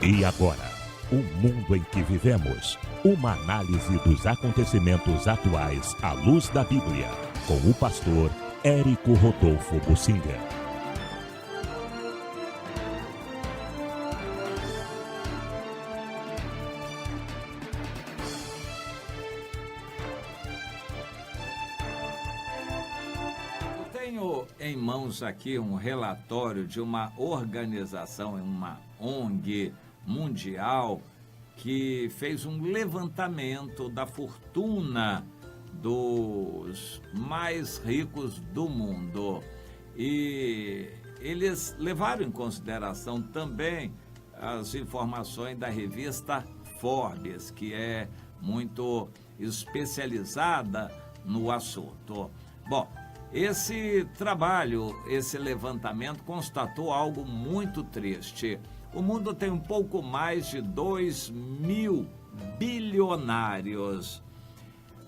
E agora, o mundo em que vivemos. Uma análise dos acontecimentos atuais à luz da Bíblia. Com o pastor Érico Rodolfo Bussinger. Eu tenho em mãos aqui um relatório de uma organização, uma ONG mundial, que fez um levantamento da fortuna dos mais ricos do mundo. E eles levaram em consideração também as informações da revista Forbes, que é muito especializada no assunto. Bom, esse trabalho, esse levantamento constatou algo muito triste. O mundo tem um pouco mais de 2.000 bilionários.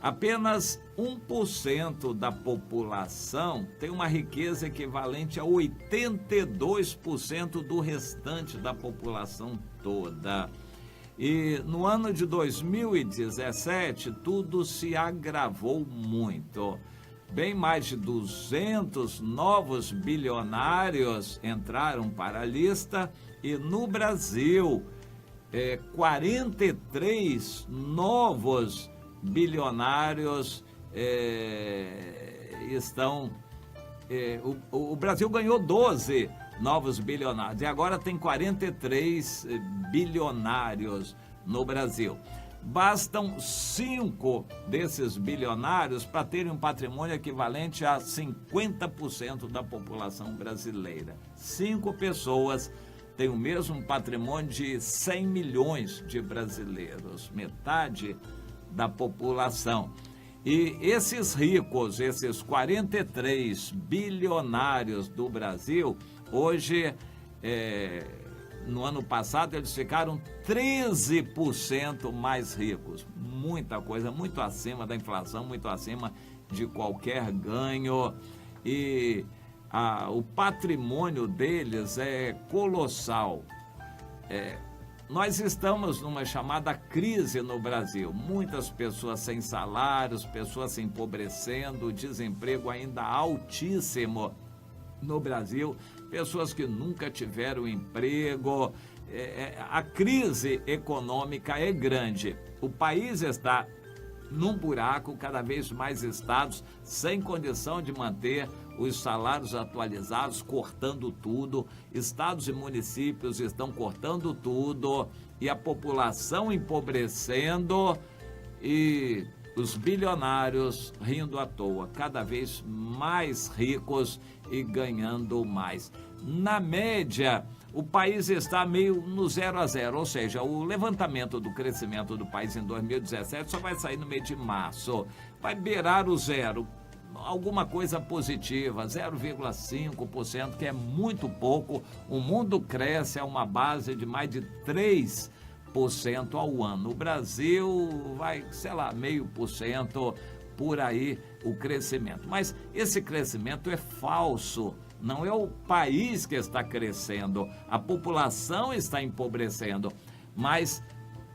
Apenas 1% da população tem uma riqueza equivalente a 82% do restante da população toda. E no ano de 2017, tudo se agravou muito. Bem mais de 200 novos bilionários entraram para a lista e no Brasil, 43 novos bilionários estão... O Brasil ganhou 12 novos bilionários e agora tem 43 bilionários no Brasil. Bastam 5 desses bilionários para terem um patrimônio equivalente a 50% da população brasileira. 5 pessoas têm o mesmo patrimônio de 100 milhões de brasileiros, metade da população. E esses ricos, esses 43 bilionários do Brasil, hoje, no ano passado, eles ficaram 13% mais ricos. Muita coisa, muito acima da inflação, muito acima de qualquer ganho. E o patrimônio deles é colossal. Nós estamos numa chamada crise no Brasil. Muitas pessoas sem salários, pessoas se empobrecendo, desemprego ainda altíssimo no Brasil, pessoas que nunca tiveram emprego. A crise econômica é grande. O país está num buraco, cada vez mais estados sem condição de manter os salários atualizados, cortando tudo. Estados e municípios estão cortando tudo e a população empobrecendo e os bilionários rindo à toa, cada vez mais ricos e ganhando mais. Na média, o país está meio no 0 a 0, ou seja, o levantamento do crescimento do país em 2017 só vai sair no mês de março. Vai beirar o zero, alguma coisa positiva, 0,5%, que é muito pouco. O mundo cresce a uma base de mais de 3% ao ano. O Brasil vai, 0,5% por aí o crescimento. Mas esse crescimento é falso. Não é o país que está crescendo, a população está empobrecendo, mas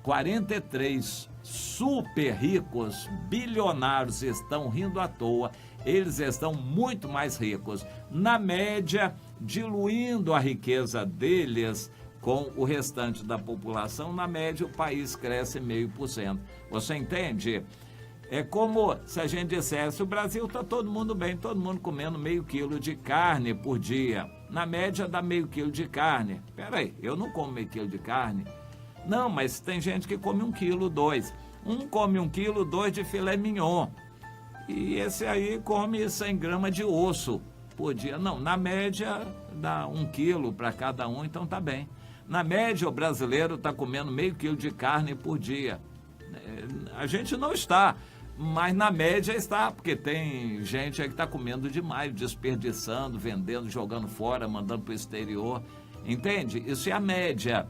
43 super ricos, bilionários estão rindo à toa, eles estão muito mais ricos. Na média, diluindo a riqueza deles com o restante da população, na média o país cresce 0,5%. Você entende? É como se a gente dissesse, o Brasil está todo mundo bem, todo mundo comendo meio quilo de carne por dia. Na média dá meio quilo de carne. Peraí, eu não como meio quilo de carne. Não, mas tem gente que come 1 quilo, 2. Um come 1 quilo, 2 de filé mignon. E esse aí come 100 gramas de osso por dia. Não, na média dá 1 quilo para cada um, então tá bem. Na média o brasileiro está comendo meio quilo de carne por dia. A gente não está, mas na média está, porque tem gente aí que está comendo demais, desperdiçando, vendendo, jogando fora, mandando para o exterior, entende? Isso é a média.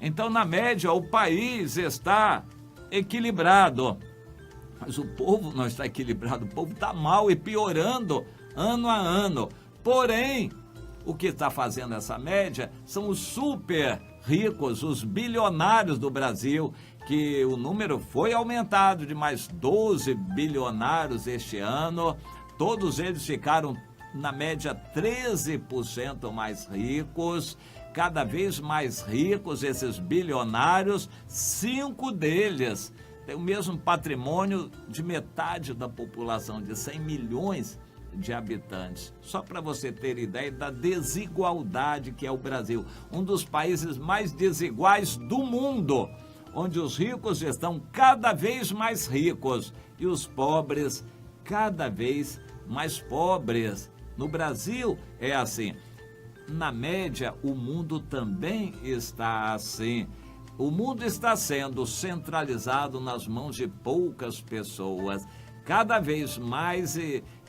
Então, na média, o país está equilibrado, mas o povo não está equilibrado, o povo está mal e piorando ano a ano. Porém, o que está fazendo essa média são os super ricos, os bilionários do Brasil, que o número foi aumentado de mais 12 bilionários este ano. Todos eles ficaram, na média, 13% mais ricos. Cada vez mais ricos esses bilionários, 5 deles têm o mesmo patrimônio de metade da população, de 100 milhões de habitantes. Só para você ter ideia da desigualdade que é o Brasil, um dos países mais desiguais do mundo, onde os ricos estão cada vez mais ricos e os pobres cada vez mais pobres. No Brasil é assim. Na média, o mundo também está assim. O mundo está sendo centralizado nas mãos de poucas pessoas. Cada vez mais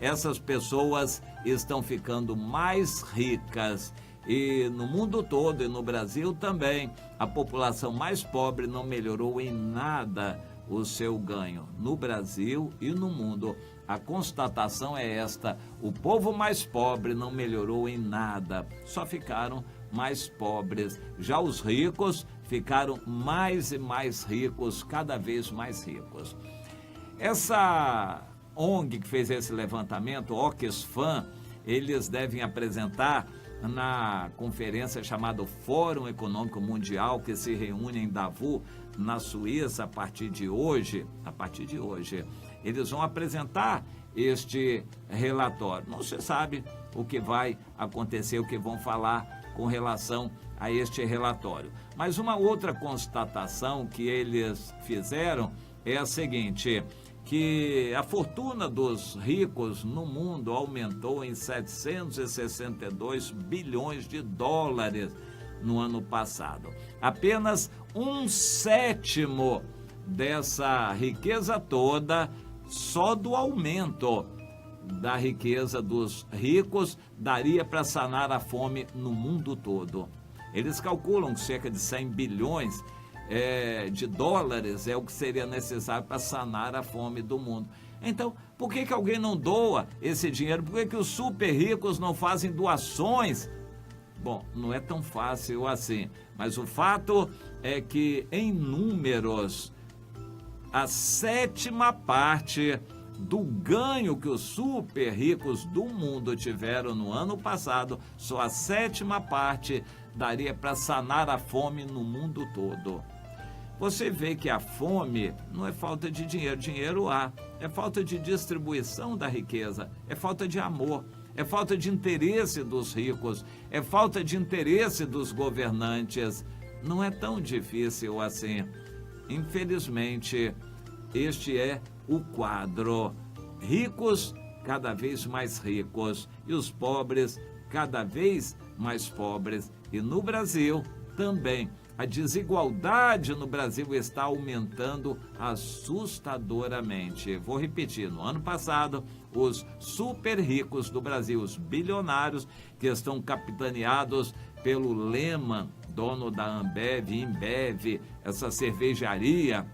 essas pessoas estão ficando mais ricas. E no mundo todo, e no Brasil também, a população mais pobre não melhorou em nada o seu ganho. No Brasil e no mundo, a constatação é esta: o povo mais pobre não melhorou em nada, só ficaram mais pobres. Já os ricos ficaram mais e mais ricos, cada vez mais ricos. Essa ONG que fez esse levantamento, Oxfam, eles devem apresentar na conferência chamada Fórum Econômico Mundial, que se reúne em Davos, na Suíça, a partir de hoje, eles vão apresentar este relatório. Não se sabe o que vai acontecer, o que vão falar com relação a este relatório. Mas uma outra constatação que eles fizeram é a seguinte, que a fortuna dos ricos no mundo aumentou em 762 bilhões de dólares no ano passado. Apenas 1/7 dessa riqueza toda, só do aumento da riqueza dos ricos, daria para sanar a fome no mundo todo. Eles calculam que cerca de 100 bilhões de dólares é o que seria necessário para sanar a fome do mundo. Então, por que alguém não doa esse dinheiro? Por que os super ricos não fazem doações? Bom, não é tão fácil assim, mas o fato é que, em números, a 7ª parte do ganho que os super ricos do mundo tiveram no ano passado, só a 7ª parte daria para sanar a fome no mundo todo. Você vê que a fome não é falta de dinheiro, dinheiro há, é falta de distribuição da riqueza, é falta de amor, é falta de interesse dos ricos, é falta de interesse dos governantes. Não é tão difícil assim. Infelizmente, este é o quadro. Ricos cada vez mais ricos e os pobres cada vez mais pobres. E no Brasil também. A desigualdade no Brasil está aumentando assustadoramente. Vou repetir, no ano passado, os super ricos do Brasil, os bilionários que estão capitaneados pelo Lehman, dono da Ambev, Embev, essa cervejaria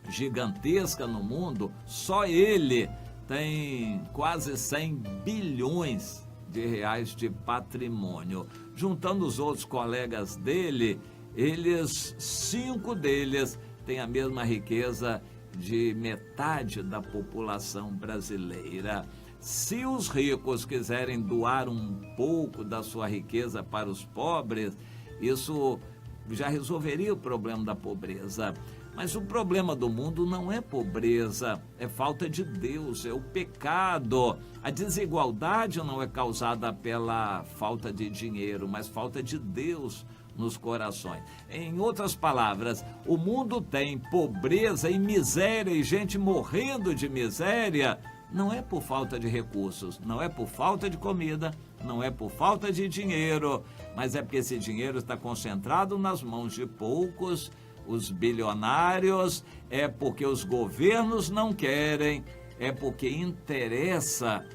gigantesca no mundo, só ele tem quase 100 bilhões de reais de patrimônio. Juntando os outros colegas dele, 5 deles têm a mesma riqueza de metade da população brasileira. Se os ricos quiserem doar um pouco da sua riqueza para os pobres, isso já resolveria o problema da pobreza. Mas o problema do mundo não é pobreza, é falta de Deus, é o pecado. A desigualdade não é causada pela falta de dinheiro, mas falta de Deus nos corações. Em outras palavras, o mundo tem pobreza e miséria e gente morrendo de miséria, não é por falta de recursos, não é por falta de comida, não é por falta de dinheiro, mas é porque esse dinheiro está concentrado nas mãos de poucos, os bilionários, é porque os governos não querem, é porque interessa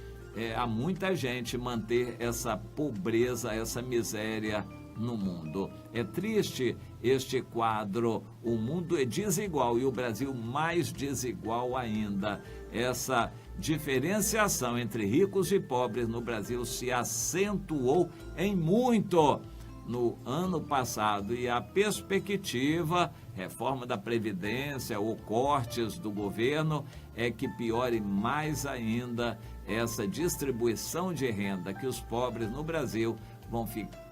a muita gente manter essa pobreza, essa miséria no mundo. É triste este quadro, o mundo é desigual e o Brasil mais desigual ainda. Essa diferenciação entre ricos e pobres no Brasil se acentuou em muito no ano passado, e a perspectiva, reforma da Previdência ou cortes do governo, é que piore mais ainda essa distribuição de renda, que os pobres no Brasil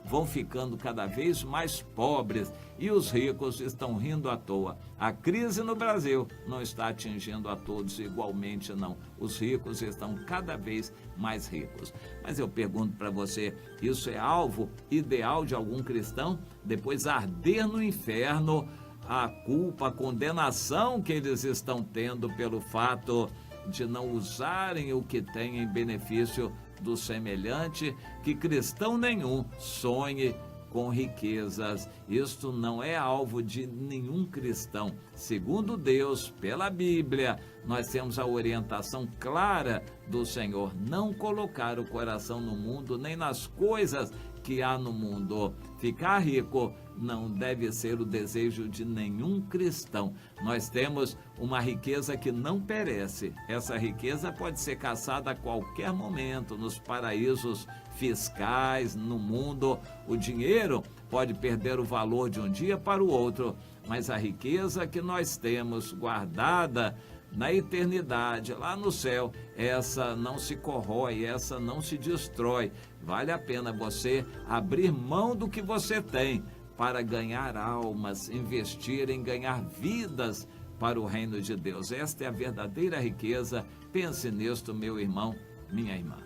vão ficando cada vez mais pobres e os ricos estão rindo à toa. A crise no Brasil não está atingindo a todos igualmente, não. Os ricos estão cada vez mais ricos. Mas eu pergunto para você, isso é alvo ideal de algum cristão? Depois arder no inferno a culpa, a condenação que eles estão tendo pelo fato de não usarem o que têm em benefício do semelhante, que cristão nenhum sonhe com riquezas. Isto não é alvo de nenhum cristão. Segundo Deus, pela Bíblia, nós temos a orientação clara do Senhor: não colocar o coração no mundo, nem nas coisas que há no mundo. Ficar rico não deve ser o desejo de nenhum cristão. Nós temos uma riqueza que não perece. Essa riqueza pode ser caçada a qualquer momento, nos paraísos fiscais, no mundo. O dinheiro pode perder o valor de um dia para o outro, mas a riqueza que nós temos guardada na eternidade, lá no céu, essa não se corrói, essa não se destrói. Vale a pena você abrir mão do que você tem para ganhar almas, investir em ganhar vidas para o reino de Deus. Esta é a verdadeira riqueza. Pense nisto, meu irmão, minha irmã.